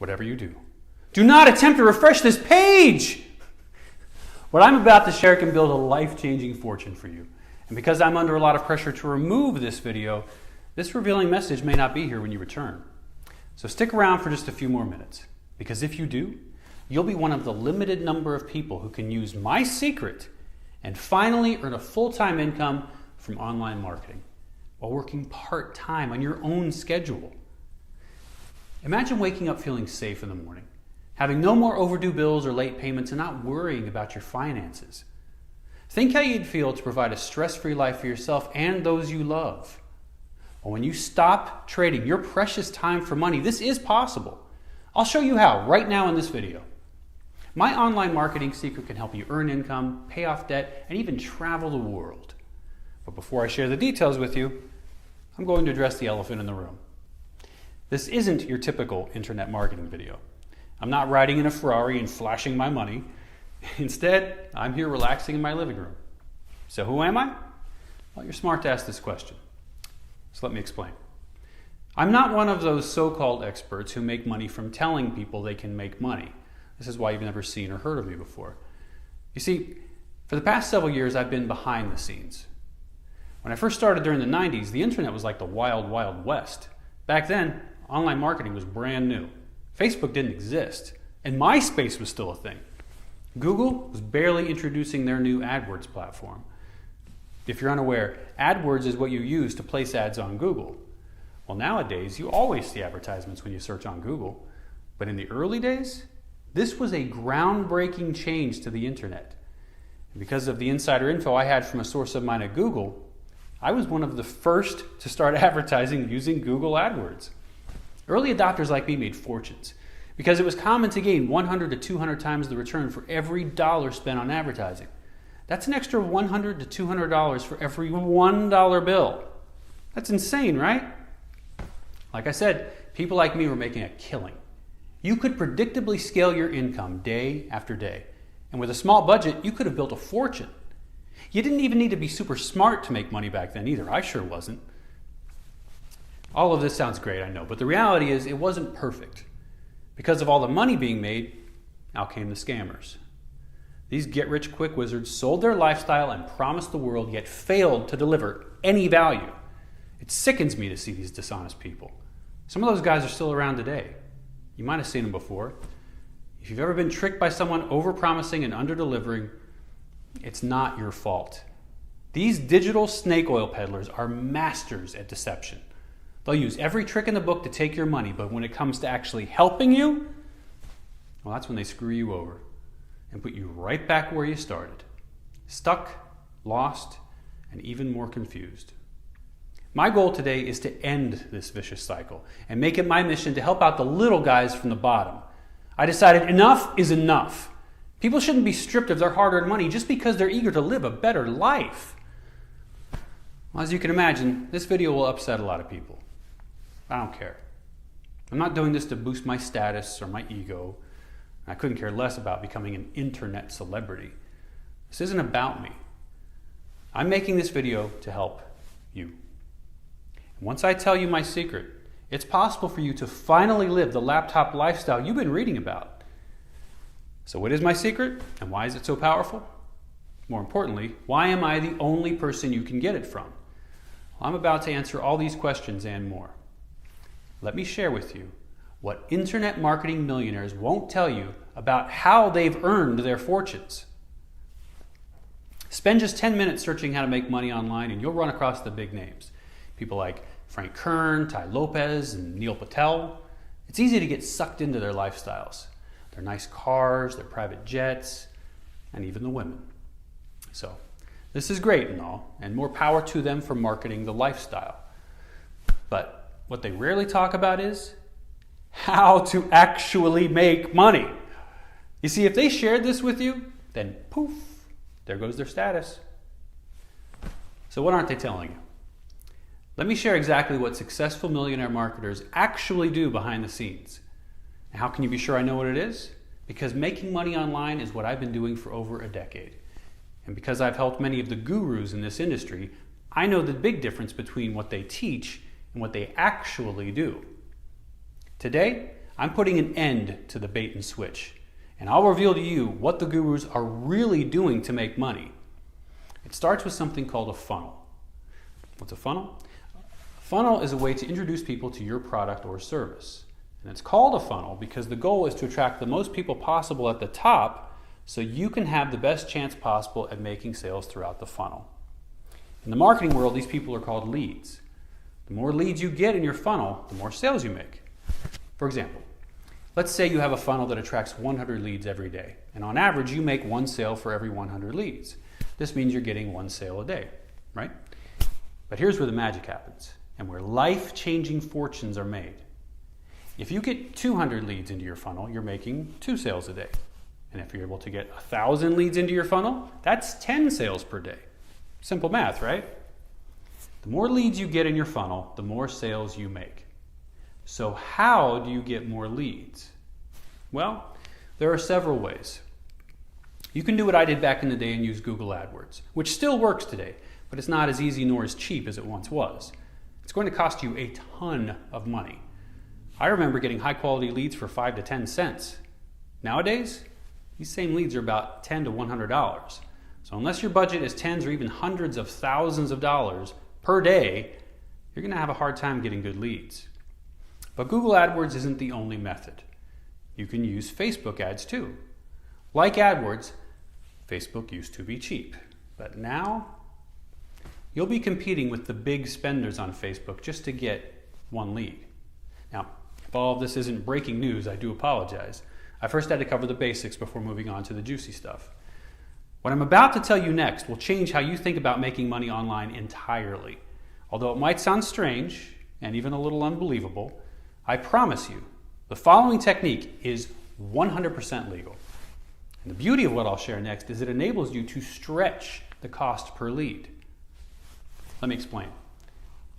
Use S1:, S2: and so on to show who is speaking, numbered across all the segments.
S1: whatever you do, do not attempt to refresh this page. What I'm about to share can build a life-changing fortune for you. And because I'm under a lot of pressure to remove this video, this revealing message may not be here when you return. So stick around for just a few more minutes, because if you do, you'll be one of the limited number of people who can use my secret and finally earn a full-time income from online marketing while working part-time on your own schedule. Imagine waking up feeling safe in the morning, having no more overdue bills or late payments, and not worrying about your finances. Think how you'd feel to provide a stress-free life for yourself and those you love. Well, when you stop trading your precious time for money, this is possible. I'll show you how right now in this video. My online marketing secret can help you earn income, pay off debt, and even travel the world. But before I share the details with you, I'm going to address the elephant in the room. This isn't your typical internet marketing video. I'm not riding in a Ferrari and flashing my money. Instead, I'm here relaxing in my living room. So who am I? Well, you're smart to ask this question. So let me explain. I'm not one of those so-called experts who make money from telling people they can make money. This is why you've never seen or heard of me before. You see, for the past several years, I've been behind the scenes. When I first started during the 90s, the internet was like the wild, wild west. Back then, online marketing was brand new. Facebook didn't exist, and MySpace was still a thing. Google was barely introducing their new AdWords platform. If you're unaware, AdWords is what you use to place ads on Google. Well, nowadays, you always see advertisements when you search on Google. But in the early days, this was a groundbreaking change to the internet. And because of the insider info I had from a source of mine at Google, I was one of the first to start advertising using Google AdWords. Early adopters like me made fortunes because it was common to gain 100 to 200 times the return for every dollar spent on advertising. That's an extra $100 to $200 for every $1 bill. That's insane, right? Like I said, people like me were making a killing. You could predictably scale your income day after day. And with a small budget, you could have built a fortune. You didn't even need to be super smart to make money back then either. I sure wasn't. All of this sounds great, I know, but the reality is it wasn't perfect. Because of all the money being made, out came the scammers. These get-rich-quick wizards sold their lifestyle and promised the world, yet failed to deliver any value. It sickens me to see these dishonest people. Some of those guys are still around today. You might have seen them before. If you've ever been tricked by someone over-promising and under-delivering, it's not your fault. These digital snake oil peddlers are masters at deception. They'll use every trick in the book to take your money, but when it comes to actually helping you, well, that's when they screw you over and put you right back where you started. Stuck, lost, and even more confused. My goal today is to end this vicious cycle and make it my mission to help out the little guys from the bottom. I decided enough is enough. People shouldn't be stripped of their hard-earned money just because they're eager to live a better life. Well, as you can imagine, this video will upset a lot of people. I don't care. I'm not doing this to boost my status or my ego. I couldn't care less about becoming an internet celebrity. This isn't about me. I'm making this video to help you. And once I tell you my secret, it's possible for you to finally live the laptop lifestyle you've been reading about. So what is my secret, and why is it so powerful? More importantly, why am I the only person you can get it from? Well, I'm about to answer all these questions and more. Let me share with you what internet marketing millionaires won't tell you about how they've earned their fortunes. Spend just 10 minutes searching how to make money online and you'll run across the big names. People like Frank Kern, Ty Lopez, and Neil Patel. It's easy to get sucked into their lifestyles. Their nice cars, their private jets, and even the women. So, this is great and all, and more power to them for marketing the lifestyle. But what they rarely talk about is how to actually make money. You see, if they shared this with you, then poof, there goes their status. So what aren't they telling you? Let me share exactly what successful millionaire marketers actually do behind the scenes. How can you be sure I know what it is? Because making money online is what I've been doing for over a decade. And because I've helped many of the gurus in this industry, I know the big difference between what they teach and what they actually do. Today, I'm putting an end to the bait and switch, and I'll reveal to you what the gurus are really doing to make money. It starts with something called a funnel. What's a funnel? A funnel is a way to introduce people to your product or service. And it's called a funnel because the goal is to attract the most people possible at the top so you can have the best chance possible at making sales throughout the funnel. In the marketing world, these people are called leads. The more leads you get in your funnel, the more sales you make. For example, let's say you have a funnel that attracts 100 leads every day, and on average you make 1 sale for every 100 leads. This means you're getting 1 sale a day, right? But here's where the magic happens and where life-changing fortunes are made. If you get 200 leads into your funnel, you're making 2 sales a day. And if you're able to get 1,000 leads into your funnel, that's 10 sales per day. Simple math, right? The more leads you get in your funnel, the more sales you make. So how do you get more leads? Well, there are several ways. You can do what I did back in the day and use Google AdWords, which still works today, but it's not as easy nor as cheap as it once was. It's going to cost you a ton of money. I remember getting high quality leads for 5 to 10 cents. Nowadays, these same leads are about $10 to $100. So unless your budget is tens or even hundreds of thousands of dollars per day, you're going to have a hard time getting good leads. But Google AdWords isn't the only method. You can use Facebook ads too. Like AdWords, Facebook used to be cheap, but now you'll be competing with the big spenders on Facebook just to get 1 lead. Now, if all of this isn't breaking news, I do apologize. I first had to cover the basics before moving on to the juicy stuff. What I'm about to tell you next will change how you think about making money online entirely. Although it might sound strange and even a little unbelievable, I promise you, the following technique is 100% legal. And the beauty of what I'll share next is it enables you to stretch the cost per lead. Let me explain.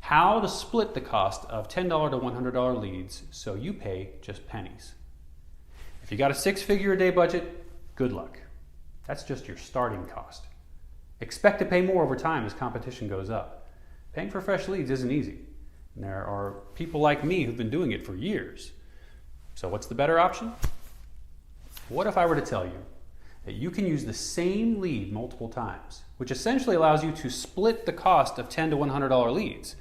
S1: How to split the cost of $10 to $100 leads so you pay just pennies. If you got a 6-figure a day budget, good luck. That's just your starting cost. Expect to pay more over time as competition goes up. Paying for fresh leads isn't easy. And there are people like me who've been doing it for years. So what's the better option? What if I were to tell you that you can use the same lead multiple times, which essentially allows you to split the cost of $10 to $100 leads?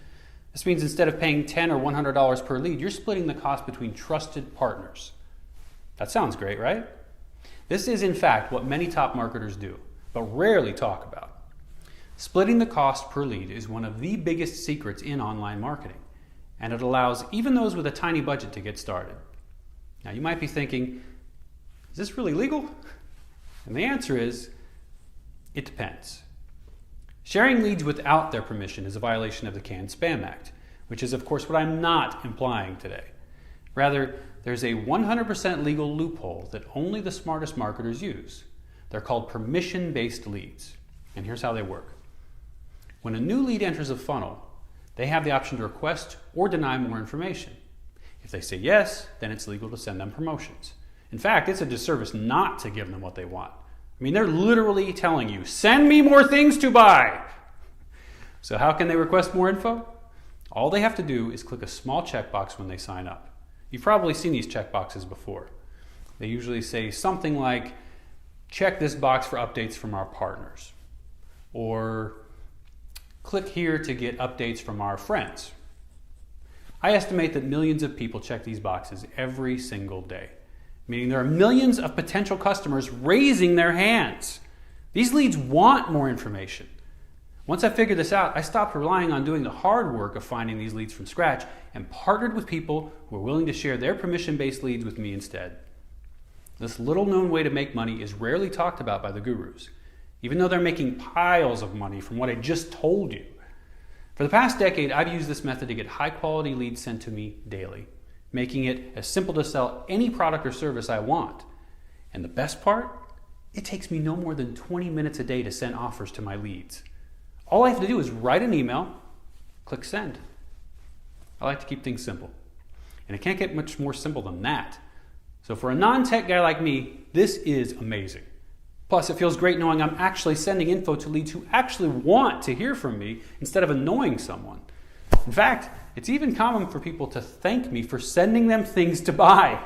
S1: This means instead of paying $10 or $100 per lead, you're splitting the cost between trusted partners. That sounds great, right? This is in fact what many top marketers do, but rarely talk about. Splitting the cost per lead is one of the biggest secrets in online marketing, and it allows even those with a tiny budget to get started. Now you might be thinking, is this really legal? And the answer is, it depends. Sharing leads without their permission is a violation of the Canned Spam Act, which is of course what I'm not implying today. Rather, there's a 100% legal loophole that only the smartest marketers use. They're called permission-based leads. And here's how they work. When a new lead enters a funnel, they have the option to request or deny more information. If they say yes, then it's legal to send them promotions. In fact, it's a disservice not to give them what they want. I mean, they're literally telling you, send me more things to buy. So how can they request more info? All they have to do is click a small checkbox when they sign up. You've probably seen these checkboxes before. They usually say something like, check this box for updates from our partners. Or click here to get updates from our friends. I estimate that millions of people check these boxes every single day, meaning there are millions of potential customers raising their hands. These leads want more information. Once I figured this out, I stopped relying on doing the hard work of finding these leads from scratch and partnered with people who are willing to share their permission-based leads with me instead. This little-known way to make money is rarely talked about by the gurus, even though they're making piles of money from what I just told you. For the past decade, I've used this method to get high-quality leads sent to me daily, making it as simple to sell any product or service I want. And the best part? It takes me no more than 20 minutes a day to send offers to my leads. All I have to do is write an email, click send. I like to keep things simple. And it can't get much more simple than that. So for a non-tech guy like me, this is amazing. Plus, it feels great knowing I'm actually sending info to leads who actually want to hear from me instead of annoying someone. In fact, It's even common for people to thank me for sending them things to buy.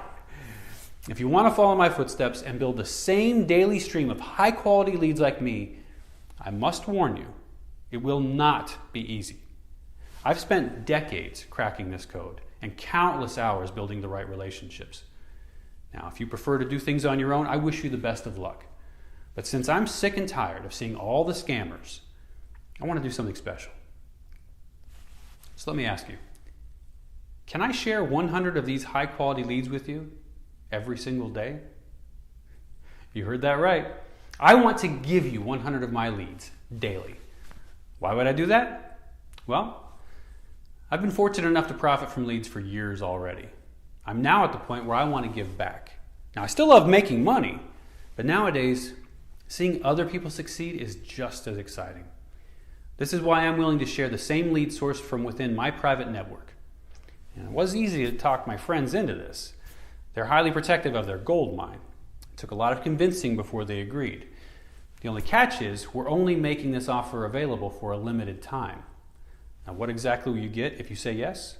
S1: If you want to follow my footsteps and build the same daily stream of high-quality leads like me, I must warn you, it will not be easy. I've spent decades cracking this code and countless hours building the right relationships. Now, if you prefer to do things on your own, I wish you the best of luck. But since I'm sick and tired of seeing all the scammers, I want to do something special. So let me ask you, can I share 100 of these high-quality leads with you every single day? You heard that right. I want to give you 100 of my leads daily. Why would I do that? Well, I've been fortunate enough to profit from leads for years already. I'm now at the point where I want to give back. Now, I still love making money, but nowadays, seeing other people succeed is just as exciting. This is why I'm willing to share the same lead source from within my private network. And it was easy to talk my friends into this. They're highly protective of their gold mine. It took a lot of convincing before they agreed. The only catch is we're only making this offer available for a limited time. Now, what exactly will you get if you say yes?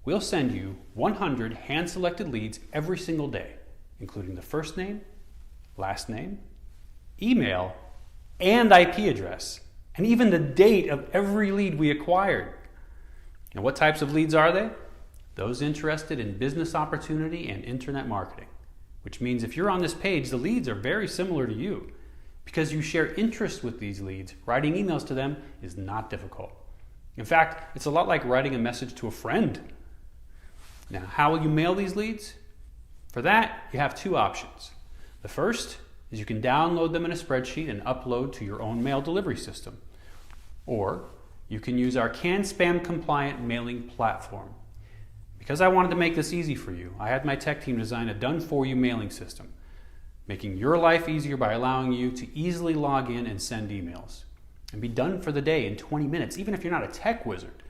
S1: We'll send you 100 hand-selected leads every single day, including the first name, last name, email, and IP address, and even the date of every lead we acquired. And what types of leads are they? Those interested in business opportunity and internet marketing, which means if you're on this page, the leads are very similar to you. Because you share interest with these leads, writing emails to them is not difficult. In fact, it's a lot like writing a message to a friend. Now, how will you mail these leads? For that, you have two options. The first is you can download them in a spreadsheet and upload to your own mail delivery system. Or you can use our CAN-SPAM compliant mailing platform. Because I wanted to make this easy for you, I had my tech team design a done-for-you mailing system, making your life easier by allowing you to easily log in and send emails and be done for the day in 20 minutes, even if you're not a tech wizard.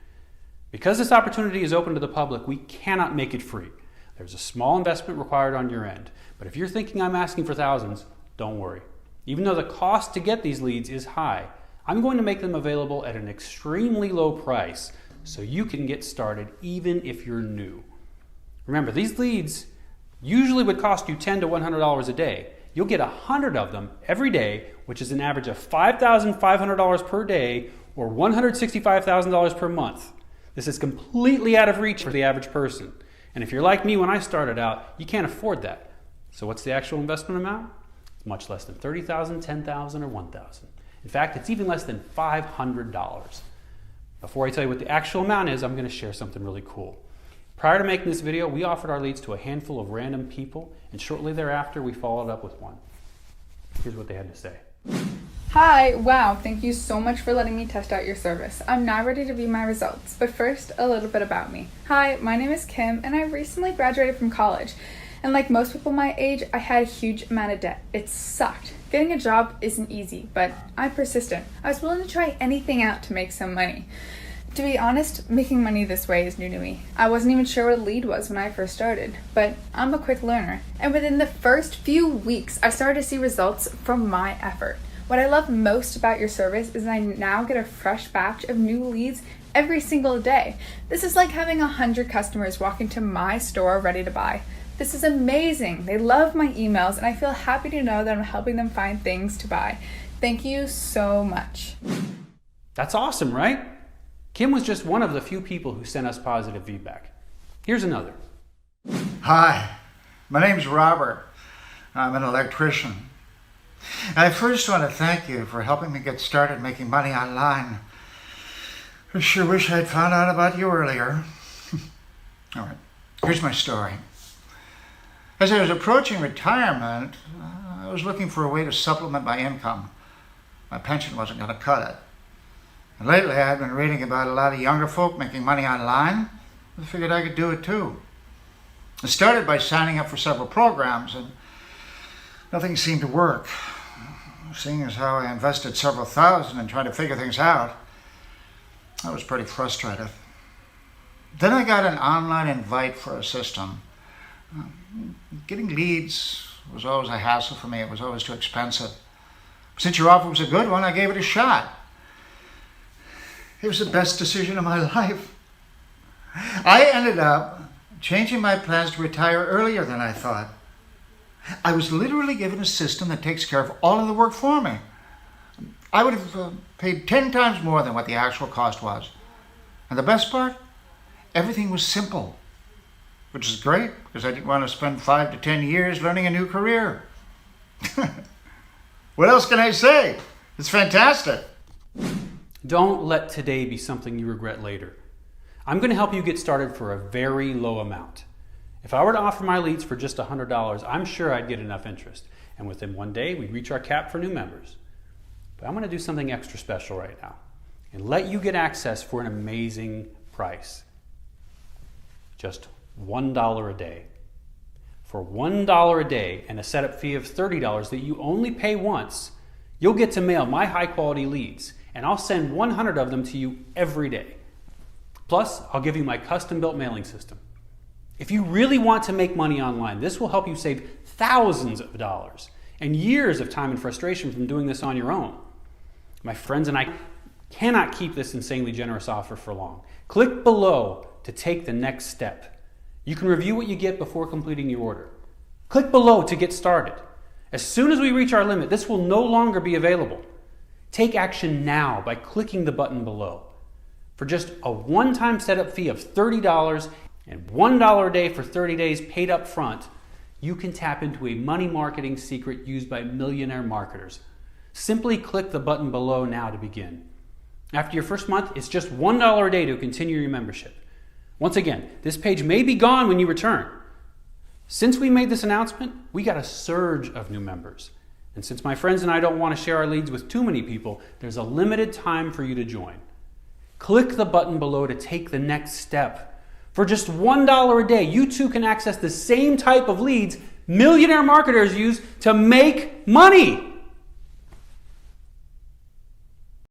S1: Because this opportunity is open to the public, we cannot make it free. There's a small investment required on your end, but if you're thinking I'm asking for thousands, don't worry. Even though the cost to get these leads is high, I'm going to make them available at an extremely low price so you can get started even if you're new. Remember, these leads usually would cost you $10 to $100 a day. You'll get 100 of them every day, which is an average of $5,500 per day or $165,000 per month. This is completely out of reach for the average person. And if you're like me when I started out, you can't afford that. So what's the actual investment amount? It's much less than $30,000, $10,000, or $1,000. In fact, it's even less than $500. Before I tell you what the actual amount is, I'm going to share something really cool. Prior to making this video, we offered our leads to a handful of random people, and shortly thereafter, we followed up with one. Here's what they had to say.
S2: Hi, wow, thank you so much for letting me test out your service. I'm now ready to view my results, but first, a little bit about me. Hi, my name is Kim, and I recently graduated from college. And like most people my age, I had a huge amount of debt. It sucked. Getting a job isn't easy, but I'm persistent. I was willing to try anything out to make some money. To be honest, making money this way is new to me. I wasn't even sure what a lead was when I first started, but I'm a quick learner. And within the first few weeks, I started to see results from my effort. What I love most about your service is I now get a fresh batch of new leads every single day. This is like having 100 customers walk into my store ready to buy. This is amazing. They love my emails, and I feel happy to know that I'm helping them find things to buy. Thank you so much.
S1: That's awesome, right? Kim was just one of the few people who sent us positive feedback. Here's another.
S3: Hi, my name's Robert. I'm an electrician. I first want to thank you for helping me get started making money online. I sure wish I'd found out about you earlier. All right, here's my story. As I was approaching retirement, I was looking for a way to supplement my income. My pension wasn't going to cut it. And lately I've been reading about a lot of younger folk making money online. I figured I could do it too. I started by signing up for several programs, and nothing seemed to work. Seeing as how I invested several thousand in trying to figure things out, I was pretty frustrated. Then I got an online invite for a system. Getting leads was always a hassle for me. It was always too expensive. Since your offer was a good one, I gave it a shot. It was the best decision of my life. I ended up changing my plans to retire earlier than I thought. I was literally given a system that takes care of all of the work for me. I would have paid 10 times more than what the actual cost was. And the best part? Everything was simple, which is great because I didn't want to spend 5 to 10 years learning a new career. What else can I say? It's fantastic.
S1: Don't let today be something you regret later. I'm going to help you get started for a very low amount. If I were to offer my leads for just $100, I'm sure I'd get enough interest. And within one day, we'd reach our cap for new members. But I'm going to do something extra special right now and let you get access for an amazing price. Just $1 a day. For $1 a day and a setup fee of $30 that you only pay once, you'll get to mail my high quality leads, and I'll send 100 of them to you every day. Plus, I'll give you my custom built mailing system. If you really want to make money online, this will help you save thousands of dollars and years of time and frustration from doing this on your own. My friends and I cannot keep this insanely generous offer for long. Click below to take the next step. You can review what you get before completing your order. Click below to get started. As soon as we reach our limit, this will no longer be available. Take action now by clicking the button below. For just a one-time setup fee of $30 and $1 a day for 30 days paid up front, you can tap into a money marketing secret used by millionaire marketers. Simply click the button below now to begin. After your first month, it's just $1 a day to continue your membership. Once again, this page may be gone when you return. Since we made this announcement, we got a surge of new members. And since my friends and I don't want to share our leads with too many people, there's a limited time for you to join. Click the button below to take the next step. For just $1 a day, you too can access the same type of leads millionaire marketers use to make money.